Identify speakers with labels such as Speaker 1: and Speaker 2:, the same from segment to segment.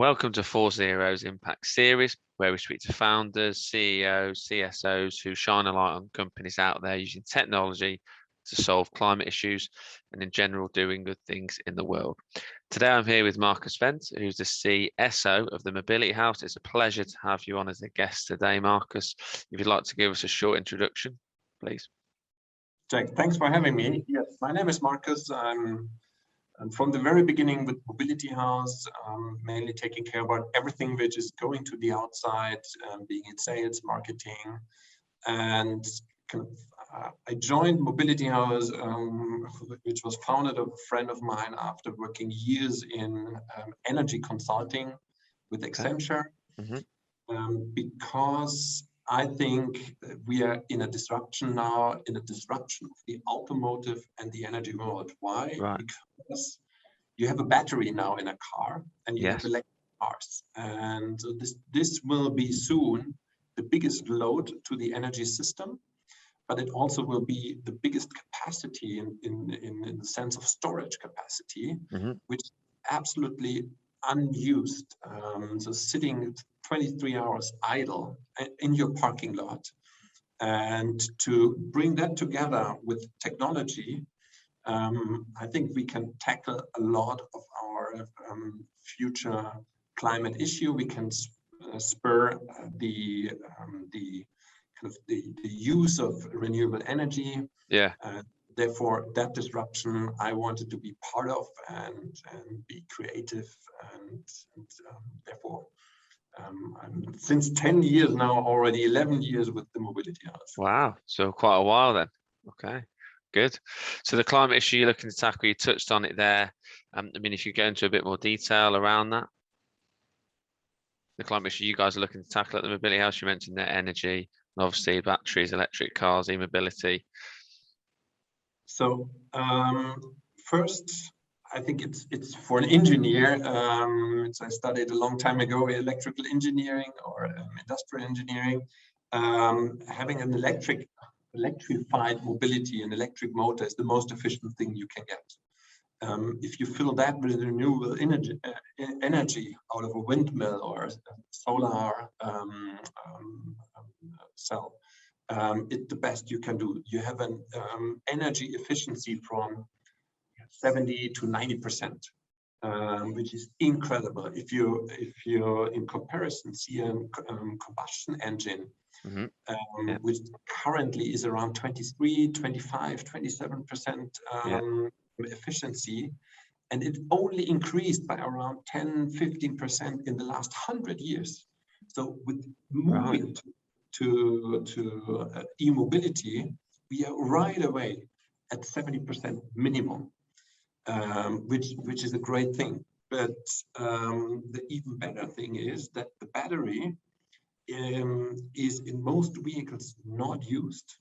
Speaker 1: Welcome to 4Zero's Impact Series, where we speak to founders, CEOs, CSOs who shine a light on companies out there using technology to solve climate issues and in general doing good things in the world. Today I'm here with Marcus Fendt, who's the CSO of the Mobility House. It's a pleasure to have you on as a guest today, Marcus. If you'd like to give us a short introduction, please.
Speaker 2: Jack, thanks for having me. Yes, my name is Marcus. I'm from the very beginning with Mobility House, mainly taking care about everything which is going to the outside, being in sales, marketing, and I joined Mobility House, which was founded of a friend of mine after working years in energy consulting with Accenture, because I think we are in a disruption now, in a disruption of the automotive and the energy world. Why?
Speaker 1: Right.
Speaker 2: Because you have a battery now in a car and you have electric cars. And so this will be soon the biggest load to the energy system, but it also will be the biggest capacity in the sense of storage capacity, which is absolutely unused. So sitting 23 hours idle in your parking lot, and to bring that together with technology, I think we can tackle a lot of our future climate issue. We can spur the use of renewable energy. Therefore, that disruption I wanted to be part of and be creative, and therefore I'm since 10 years now, already 11 years with the Mobility House.
Speaker 1: Wow, so quite a while then. Okay, good. So the climate issue you're looking to tackle, you touched on it there. I mean, if you go into a bit more detail around that, the climate issue you guys are looking to tackle at the Mobility House, you mentioned the energy, and obviously batteries, electric cars, e-mobility.
Speaker 2: So first, I think it's for an engineer. I studied a long time ago electrical engineering or industrial engineering. Having an electrified mobility, an electric motor is the most efficient thing you can get. If you fill that with renewable energy out of a windmill or a solar cell, it's the best you can do. You have an energy efficiency from 70 to 90%, which is incredible. If you in comparison see a combustion engine, which currently is around 23, 25, 27% efficiency, and it only increased by around 10, 15% in the last 100 years. So with moving to e-mobility, we are right away at 70% minimum, which is a great thing. But the even better thing is that the battery is in most vehicles not used.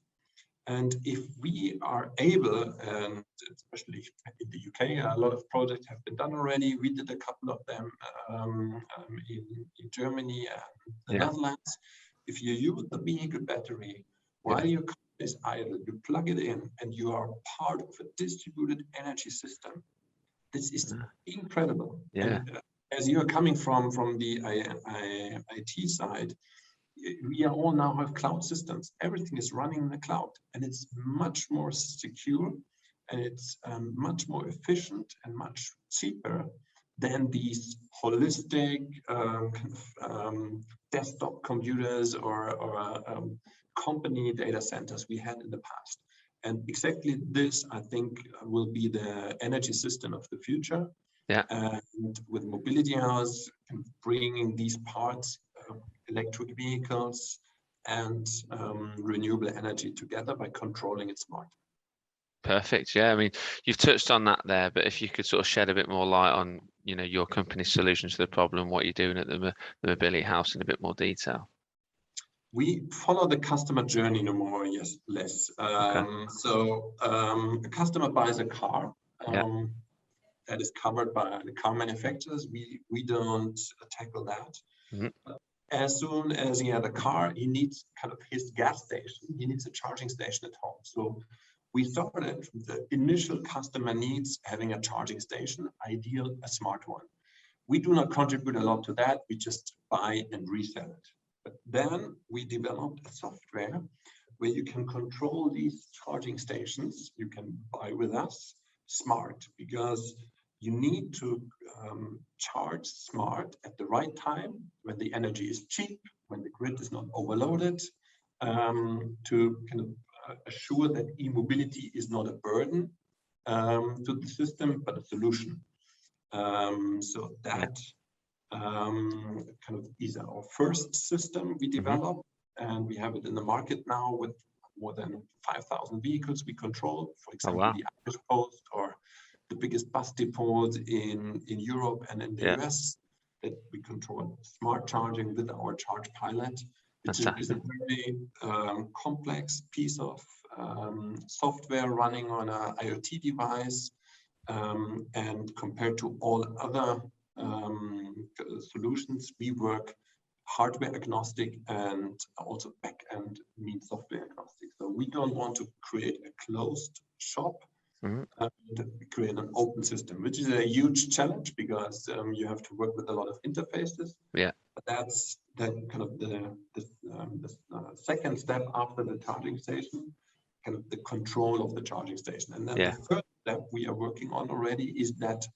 Speaker 2: And if we are able, and especially in the UK, a lot of projects have been done already. We did a couple of them in Germany and the Netherlands. If you use the vehicle battery while your car is idle, you plug it in and you are part of a distributed energy system. This is incredible. And, as you are coming from the IT side, we are all now have cloud systems. Everything is running in the cloud, and it's much more secure, and it's much more efficient and much cheaper than these holistic desktop computers or company data centers we had in the past. And exactly this, I think, will be the energy system of the future. And with Mobility House, bringing these parts, electric vehicles and renewable energy together by controlling it smart.
Speaker 1: Perfect. Yeah, I mean, you've touched on that there, but if you could sort of shed a bit more light on, your company's solution to the problem, what you're doing at the Mobility House in a bit more detail.
Speaker 2: We follow the customer journey no more, less. So a customer buys a car that is covered by the car manufacturers. We don't tackle that. As soon as he has a car, he needs kind of his gas station. He needs a charging station at home. So we started the initial customer needs having a charging station, ideal a smart one. We do not contribute a lot to that. We just buy and resell it. But then we developed a software where you can control these charging stations. You can buy with us smart, because you need to charge smart at the right time, when the energy is cheap, when the grid is not overloaded, to kind of assure that e-mobility is not a burden to the system, but a solution. So that kind of is our first system we developed, and we have it in the market now with more than 5,000 vehicles we control. For example, the Irish Post, or the biggest bus depot in Europe and in the US, that we control smart charging with our Charge Pilot. It's a very complex piece of software running on an IoT device, and compared to all other solutions, we work hardware agnostic and also back-end means software agnostic. So we don't want to create a closed shop, and we create an open system, which is a huge challenge, because you have to work with a lot of interfaces. But that's kind of the second step after the charging station, kind of the control of the charging station. And then the third step we are working on already is that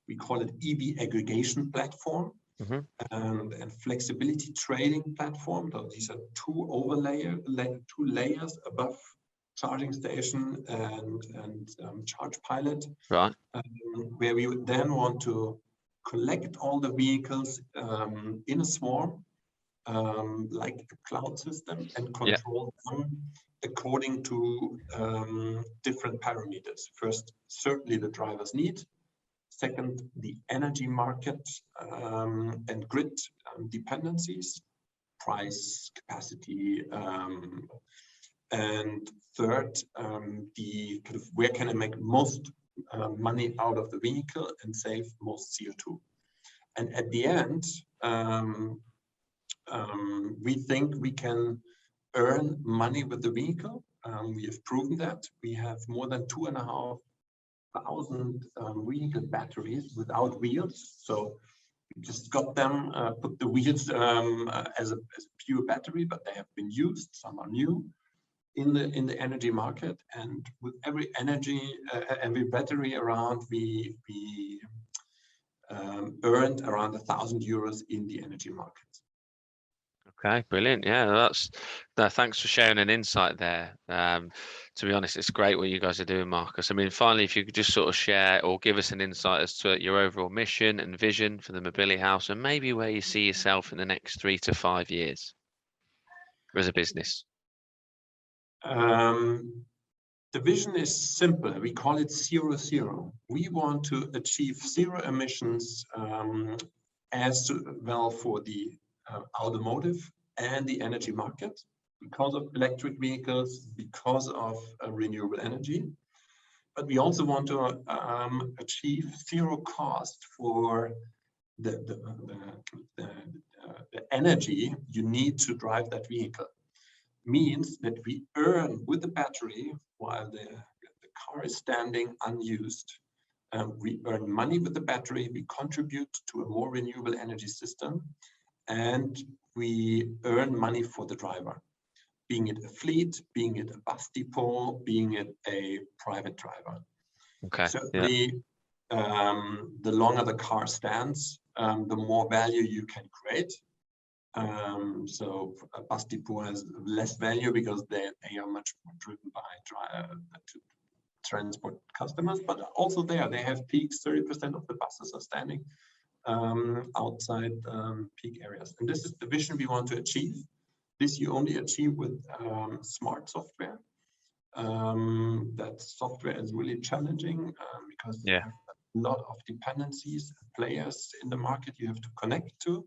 Speaker 2: we call it EV aggregation platform, and flexibility trading platform. So these are two layers above charging station and Charge Pilot, where we would then want to collect all the vehicles in a swarm, like a cloud system, and control them according to different parameters. First, certainly the driver's need. Second, the energy market and grid dependencies, price, capacity, and third, the kind of where can I make most money out of the vehicle and save most CO2. And at the end, we think we can earn money with the vehicle. We have proven that. We have more than 2,500 vehicle batteries without wheels. So we just got them, put the wheels as a pure battery, but they have been used. Some are new in the energy market, and with every battery around, we earned around €1,000 in the energy market.
Speaker 1: Okay, brilliant. Yeah, thanks for sharing an insight there. To be honest, it's great what you guys are doing, Marcus. I mean, finally, if you could just sort of share or give us an insight as to your overall mission and vision for the Mobility House, and maybe where you see yourself in the next 3 to 5 years as a business.
Speaker 2: The vision is simple. We call it 0-0. We want to achieve zero emissions as well for the automotive and the energy market, because of electric vehicles, because of renewable energy. But we also want to achieve zero cost for the energy you need to drive that vehicle. Means that we earn with the battery while the car is standing unused. We earn money with the battery, we contribute to a more renewable energy system, and we earn money for the driver, being it a fleet, being it a bus depot, being it a private driver.
Speaker 1: Okay.
Speaker 2: Certainly, the longer the car stands, the more value you can create. So a bus depot has less value because they are much more driven by to transport customers, but also they have peaks. 30% of the buses are standing outside peak areas, and this is the vision we want to achieve. This you only achieve with smart software. That software is really challenging because you have a lot of dependencies, players in the market you have to connect to.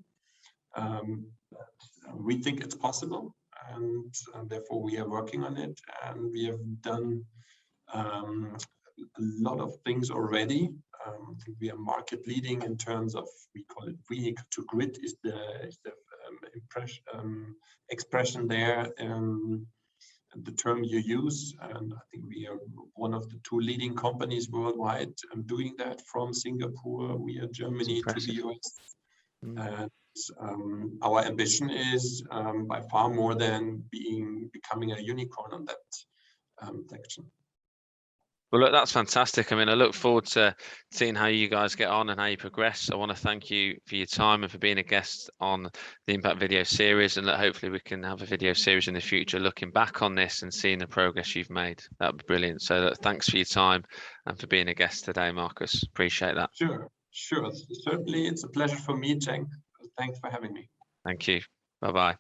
Speaker 2: We think it's possible, and therefore we are working on it, and we have done a lot of things already. I think we are market leading in terms of, we call it vehicle to grid is the expression there. the term you use, and I think we are one of the 2 leading companies worldwide doing that, from Singapore via Germany to the US. And our ambition is by far more than becoming a unicorn on that section.
Speaker 1: Well, look, that's fantastic. I mean, I look forward to seeing how you guys get on and how you progress. I want to thank you for your time and for being a guest on the Impact video series, and that hopefully we can have a video series in the future looking back on this and seeing the progress you've made. That would be brilliant. So look, thanks for your time and for being a guest today, Marcus. Appreciate that.
Speaker 2: Sure. Certainly, it's a pleasure for me, Cenk. Thanks for having me.
Speaker 1: Thank you. Bye-bye.